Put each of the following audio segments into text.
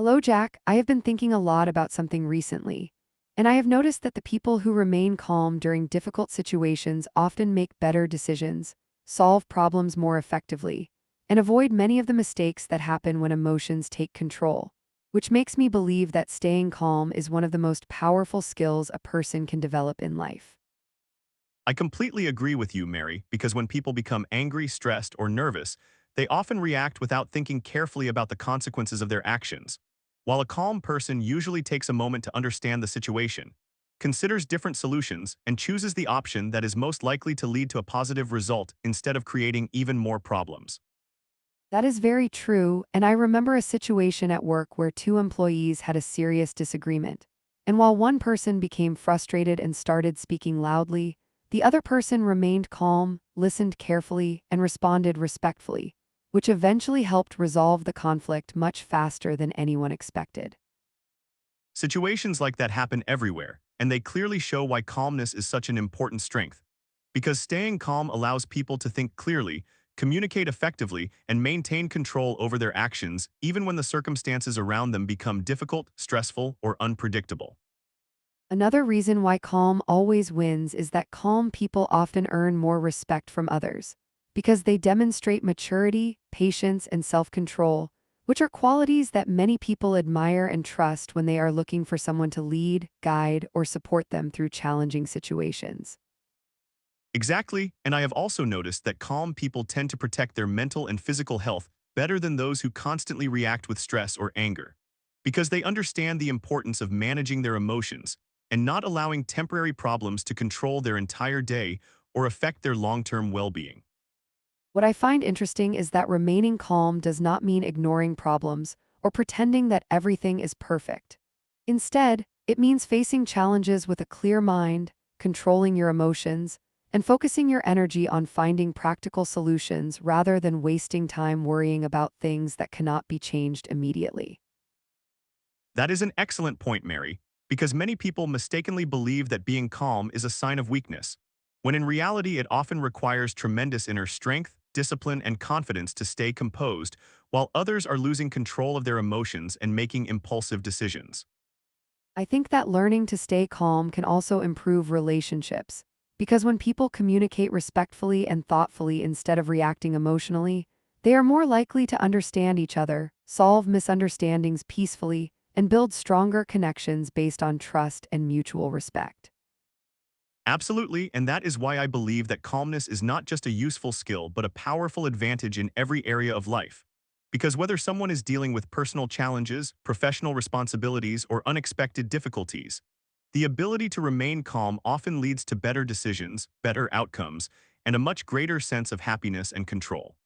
Hello, Jack. I have been thinking a lot about something recently, and I have noticed that the people who remain calm during difficult situations often make better decisions, solve problems more effectively, and avoid many of the mistakes that happen when emotions take control, which makes me believe that staying calm is one of the most powerful skills a person can develop in life. I completely agree with you, Mary, because when people become angry, stressed, or nervous, they often react without thinking carefully about the consequences of their actions. While a calm person usually takes a moment to understand the situation, considers different solutions, and chooses the option that is most likely to lead to a positive result instead of creating even more problems. That is very true, and I remember a situation at work where two employees had a serious disagreement. And while one person became frustrated and started speaking loudly, the other person remained calm, listened carefully, and responded respectfully, which eventually helped resolve the conflict much faster than anyone expected. Situations like that happen everywhere, and they clearly show why calmness is such an important strength. Because staying calm allows people to think clearly, communicate effectively, and maintain control over their actions even when the circumstances around them become difficult, stressful, or unpredictable. Another reason why calm always wins is that calm people often earn more respect from others, because they demonstrate maturity, patience, and self-control, which are qualities that many people admire and trust when they are looking for someone to lead, guide, or support them through challenging situations. Exactly, and I have also noticed that calm people tend to protect their mental and physical health better than those who constantly react with stress or anger, because they understand the importance of managing their emotions and not allowing temporary problems to control their entire day or affect their long-term well-being. What I find interesting is that remaining calm does not mean ignoring problems or pretending that everything is perfect. Instead, it means facing challenges with a clear mind, controlling your emotions, and focusing your energy on finding practical solutions rather than wasting time worrying about things that cannot be changed immediately. That is an excellent point, Mary, because many people mistakenly believe that being calm is a sign of weakness, when in reality it often requires tremendous inner strength, discipline, and confidence to stay composed, while others are losing control of their emotions and making impulsive decisions. I think that learning to stay calm can also improve relationships, because when people communicate respectfully and thoughtfully instead of reacting emotionally, they are more likely to understand each other, solve misunderstandings peacefully, and build stronger connections based on trust and mutual respect. Absolutely, and that is why I believe that calmness is not just a useful skill but a powerful advantage in every area of life. Because whether someone is dealing with personal challenges, professional responsibilities, or unexpected difficulties, the ability to remain calm often leads to better decisions, better outcomes, and a much greater sense of happiness and control.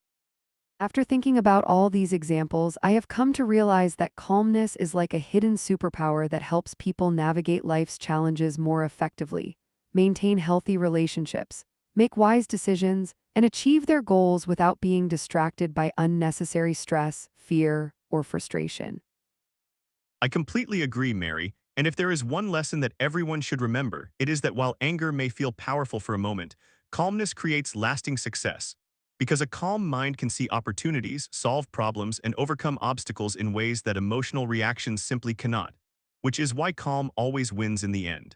After thinking about all these examples, I have come to realize that calmness is like a hidden superpower that helps people navigate life's challenges more effectively, maintain healthy relationships, make wise decisions, and achieve their goals without being distracted by unnecessary stress, fear, or frustration. I completely agree, Mary, and if there is one lesson that everyone should remember, it is that while anger may feel powerful for a moment, calmness creates lasting success. Because a calm mind can see opportunities, solve problems, and overcome obstacles in ways that emotional reactions simply cannot, which is why calm always wins in the end.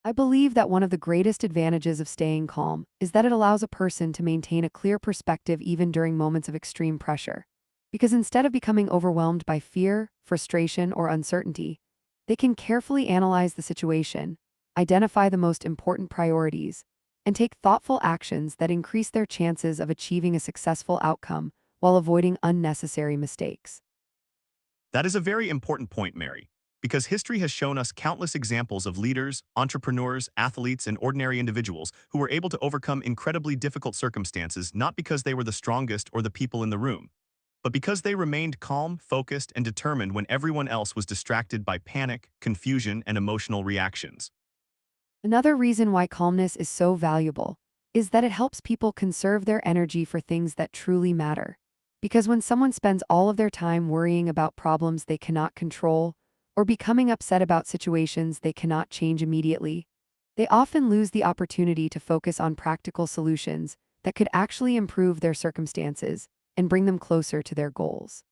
I believe that one of the greatest advantages of staying calm is that it allows a person to maintain a clear perspective even during moments of extreme pressure. Because instead of becoming overwhelmed by fear, frustration, or uncertainty, they can carefully analyze the situation, identify the most important priorities, and take thoughtful actions that increase their chances of achieving a successful outcome while avoiding unnecessary mistakes. That is a very important point, Mary, because history has shown us countless examples of leaders, entrepreneurs, athletes, and ordinary individuals who were able to overcome incredibly difficult circumstances not because they were the strongest or the people in the room, but because they remained calm, focused, and determined when everyone else was distracted by panic, confusion, and emotional reactions. Another reason why calmness is so valuable is that it helps people conserve their energy for things that truly matter. Because when someone spends all of their time worrying about problems they cannot control or becoming upset about situations they cannot change immediately, they often lose the opportunity to focus on practical solutions that could actually improve their circumstances and bring them closer to their goals.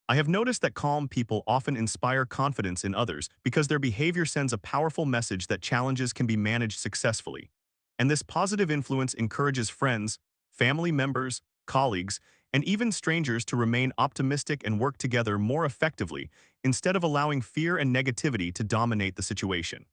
I have noticed that calm people often inspire confidence in others because their behavior sends a powerful message that challenges can be managed successfully. And this positive influence encourages friends, family members, colleagues, and even strangers to remain optimistic and work together more effectively instead of allowing fear and negativity to dominate the situation.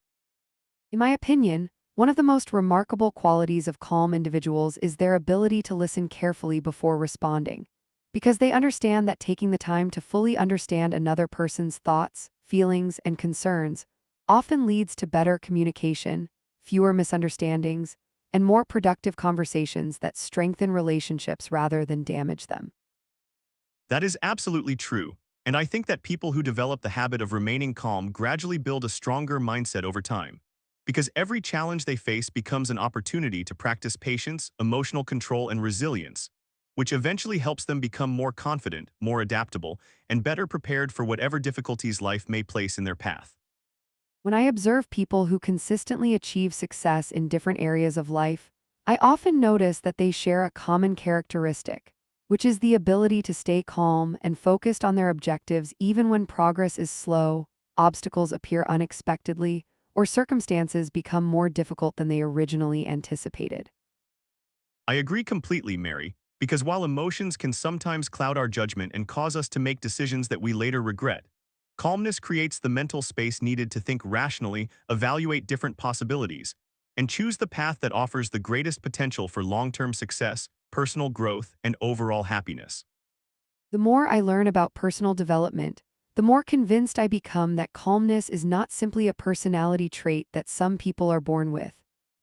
In my opinion, one of the most remarkable qualities of calm individuals is their ability to listen carefully before responding, because they understand that taking the time to fully understand another person's thoughts, feelings, and concerns often leads to better communication, fewer misunderstandings, and more productive conversations that strengthen relationships rather than damage them. That is absolutely true, and I think that people who develop the habit of remaining calm gradually build a stronger mindset over time. Because every challenge they face becomes an opportunity to practice patience, emotional control, and resilience, which eventually helps them become more confident, more adaptable, and better prepared for whatever difficulties life may place in their path. When I observe people who consistently achieve success in different areas of life, I often notice that they share a common characteristic, which is the ability to stay calm and focused on their objectives even when progress is slow, obstacles appear unexpectedly, or circumstances become more difficult than they originally anticipated. I agree completely, Mary, because while emotions can sometimes cloud our judgment and cause us to make decisions that we later regret, calmness creates the mental space needed to think rationally, evaluate different possibilities, and choose the path that offers the greatest potential for long-term success, personal growth, and overall happiness. The more I learn about personal development, the more convinced I become that calmness is not simply a personality trait that some people are born with,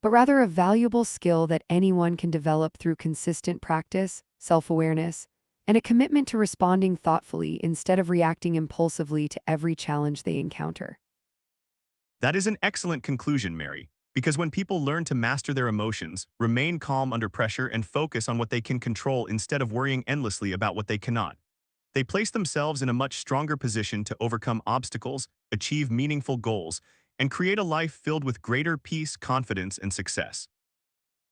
but rather a valuable skill that anyone can develop through consistent practice, self-awareness, and a commitment to responding thoughtfully instead of reacting impulsively to every challenge they encounter. That is an excellent conclusion, Mary, because when people learn to master their emotions, remain calm under pressure, and focus on what they can control instead of worrying endlessly about what they cannot, they place themselves in a much stronger position to overcome obstacles, achieve meaningful goals, and create a life filled with greater peace, confidence, and success.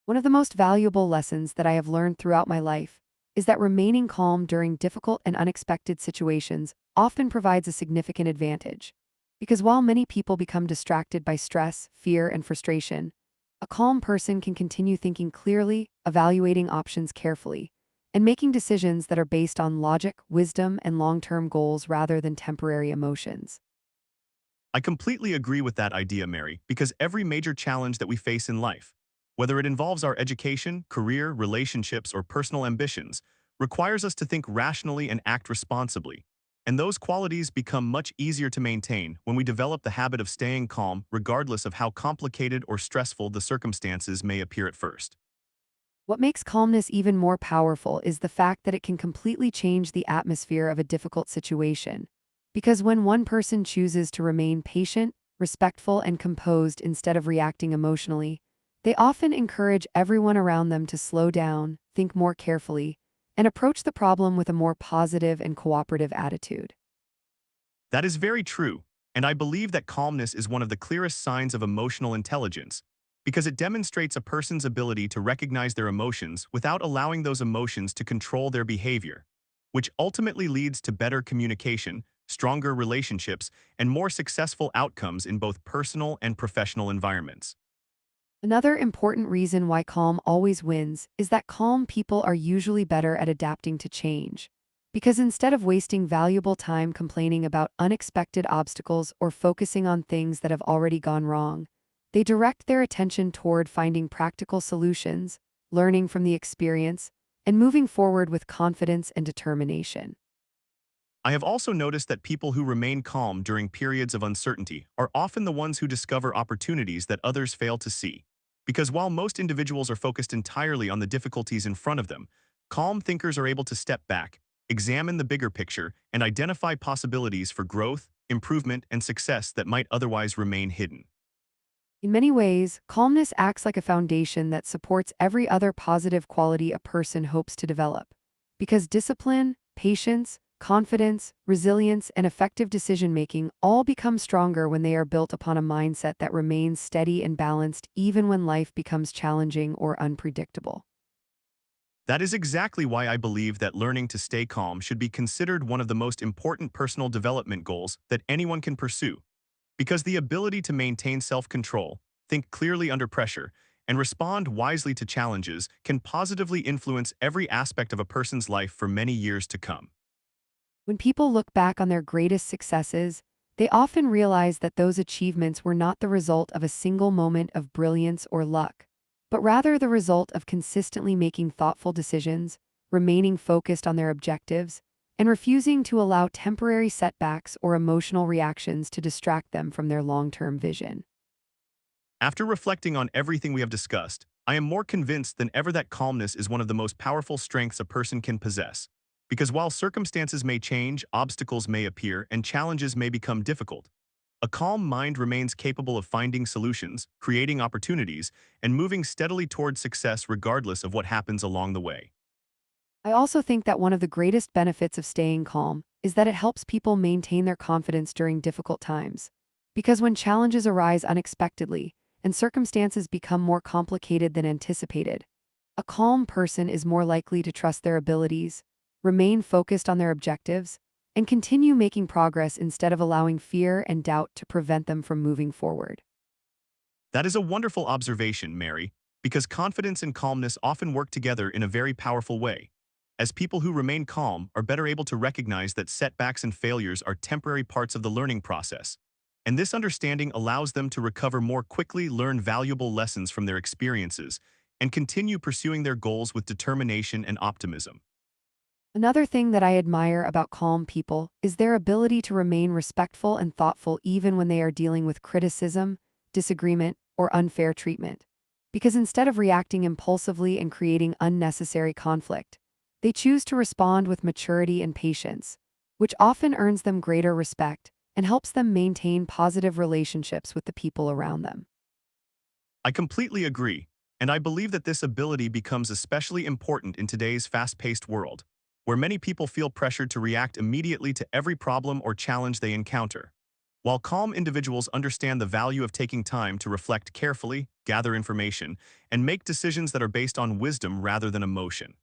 One of the most valuable lessons that I have learned throughout my life is that remaining calm during difficult and unexpected situations often provides a significant advantage. Because while many people become distracted by stress, fear, and frustration, a calm person can continue thinking clearly, evaluating options carefully, and making decisions that are based on logic, wisdom, and long-term goals rather than temporary emotions. I completely agree with that idea, Mary, because every major challenge that we face in life, whether it involves our education, career, relationships, or personal ambitions, requires us to think rationally and act responsibly. And those qualities become much easier to maintain when we develop the habit of staying calm regardless of how complicated or stressful the circumstances may appear at first. What makes calmness even more powerful is the fact that it can completely change the atmosphere of a difficult situation. Because when one person chooses to remain patient, respectful, and composed instead of reacting emotionally, they often encourage everyone around them to slow down, think more carefully, and approach the problem with a more positive and cooperative attitude. That is very true, and I believe that calmness is one of the clearest signs of emotional intelligence, because it demonstrates a person's ability to recognize their emotions without allowing those emotions to control their behavior, which ultimately leads to better communication, stronger relationships, and more successful outcomes in both personal and professional environments. Another important reason why calm always wins is that calm people are usually better at adapting to change. Because instead of wasting valuable time complaining about unexpected obstacles or focusing on things that have already gone wrong, they direct their attention toward finding practical solutions, learning from the experience, and moving forward with confidence and determination. I have also noticed that people who remain calm during periods of uncertainty are often the ones who discover opportunities that others fail to see. Because while most individuals are focused entirely on the difficulties in front of them, calm thinkers are able to step back, examine the bigger picture, and identify possibilities for growth, improvement, and success that might otherwise remain hidden. In many ways, calmness acts like a foundation that supports every other positive quality a person hopes to develop. Because discipline, patience, confidence, resilience, and effective decision-making all become stronger when they are built upon a mindset that remains steady and balanced even when life becomes challenging or unpredictable. That is exactly why I believe that learning to stay calm should be considered one of the most important personal development goals that anyone can pursue. Because the ability to maintain self-control, think clearly under pressure, and respond wisely to challenges can positively influence every aspect of a person's life for many years to come. When people look back on their greatest successes, they often realize that those achievements were not the result of a single moment of brilliance or luck, but rather the result of consistently making thoughtful decisions, remaining focused on their objectives, and refusing to allow temporary setbacks or emotional reactions to distract them from their long-term vision. After reflecting on everything we have discussed, I am more convinced than ever that calmness is one of the most powerful strengths a person can possess. Because while circumstances may change, obstacles may appear, and challenges may become difficult, a calm mind remains capable of finding solutions, creating opportunities, and moving steadily towards success regardless of what happens along the way. I also think that one of the greatest benefits of staying calm is that it helps people maintain their confidence during difficult times. Because when challenges arise unexpectedly and circumstances become more complicated than anticipated, a calm person is more likely to trust their abilities, remain focused on their objectives, and continue making progress instead of allowing fear and doubt to prevent them from moving forward. That is a wonderful observation, Mary, because confidence and calmness often work together in a very powerful way. As people who remain calm are better able to recognize that setbacks and failures are temporary parts of the learning process. And this understanding allows them to recover more quickly, learn valuable lessons from their experiences, and continue pursuing their goals with determination and optimism. Another thing that I admire about calm people is their ability to remain respectful and thoughtful even when they are dealing with criticism, disagreement, or unfair treatment. Because instead of reacting impulsively and creating unnecessary conflict, they choose to respond with maturity and patience, which often earns them greater respect and helps them maintain positive relationships with the people around them. I completely agree, and I believe that this ability becomes especially important in today's fast-paced world, where many people feel pressured to react immediately to every problem or challenge they encounter. While calm individuals understand the value of taking time to reflect carefully, gather information, and make decisions that are based on wisdom rather than emotion.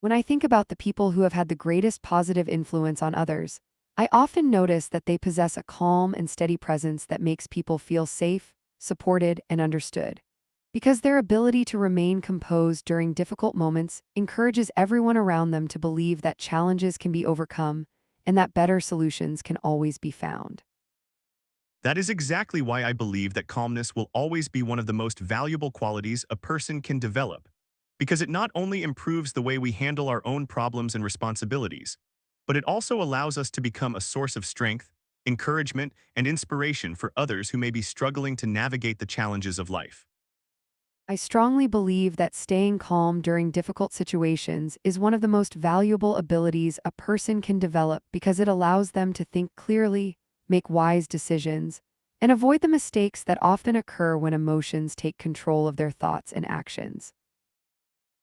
When I think about the people who have had the greatest positive influence on others, I often notice that they possess a calm and steady presence that makes people feel safe, supported, and understood. Because their ability to remain composed during difficult moments encourages everyone around them to believe that challenges can be overcome and that better solutions can always be found. That is exactly why I believe that calmness will always be one of the most valuable qualities a person can develop, because it not only improves the way we handle our own problems and responsibilities, but it also allows us to become a source of strength, encouragement, and inspiration for others who may be struggling to navigate the challenges of life. I strongly believe that staying calm during difficult situations is one of the most valuable abilities a person can develop because it allows them to think clearly, make wise decisions, and avoid the mistakes that often occur when emotions take control of their thoughts and actions.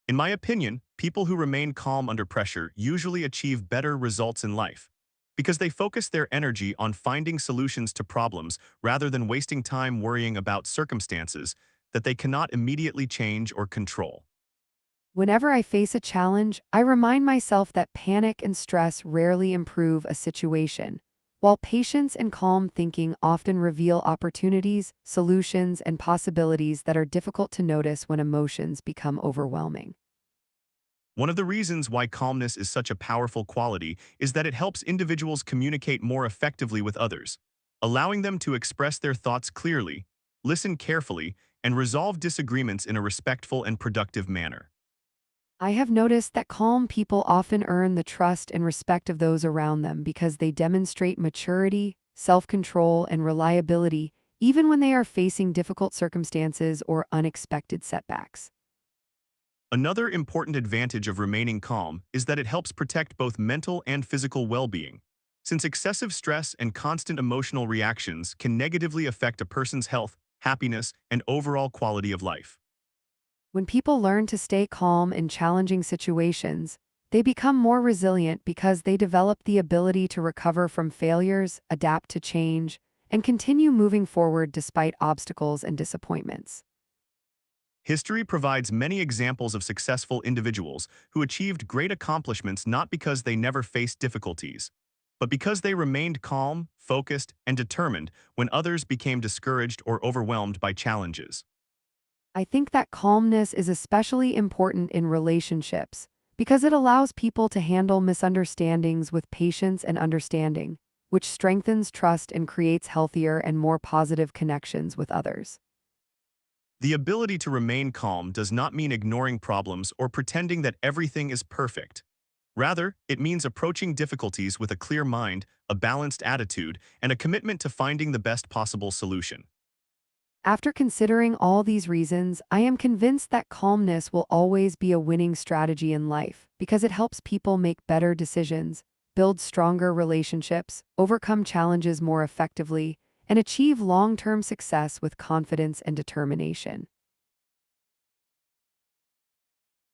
In my opinion, people who remain calm under pressure usually achieve better results in life, because they focus their energy on finding solutions to problems rather than wasting time worrying about circumstances that they cannot immediately change or control. Whenever I face a challenge, I remind myself that panic and stress rarely improve a situation, while patience and calm thinking often reveal opportunities, solutions, and possibilities that are difficult to notice when emotions become overwhelming. One of the reasons why calmness is such a powerful quality is that it helps individuals communicate more effectively with others, allowing them to express their thoughts clearly, listen carefully, and resolve disagreements in a respectful and productive manner. I have noticed that calm people often earn the trust and respect of those around them because they demonstrate maturity, self-control, and reliability even when they are facing difficult circumstances or unexpected setbacks. Another important advantage of remaining calm is that it helps protect both mental and physical well-being, since excessive stress and constant emotional reactions can negatively affect a person's health, happiness, and overall quality of life. When people learn to stay calm in challenging situations, they become more resilient because they develop the ability to recover from failures, adapt to change, and continue moving forward despite obstacles and disappointments. History provides many examples of successful individuals who achieved great accomplishments not because they never faced difficulties, but because they remained calm, focused, and determined when others became discouraged or overwhelmed by challenges. I think that calmness is especially important in relationships because it allows people to handle misunderstandings with patience and understanding, which strengthens trust and creates healthier and more positive connections with others. The ability to remain calm does not mean ignoring problems or pretending that everything is perfect. Rather, it means approaching difficulties with a clear mind, a balanced attitude, and a commitment to finding the best possible solution. After considering all these reasons, I am convinced that calmness will always be a winning strategy in life because it helps people make better decisions, build stronger relationships, overcome challenges more effectively, and achieve long-term success with confidence and determination.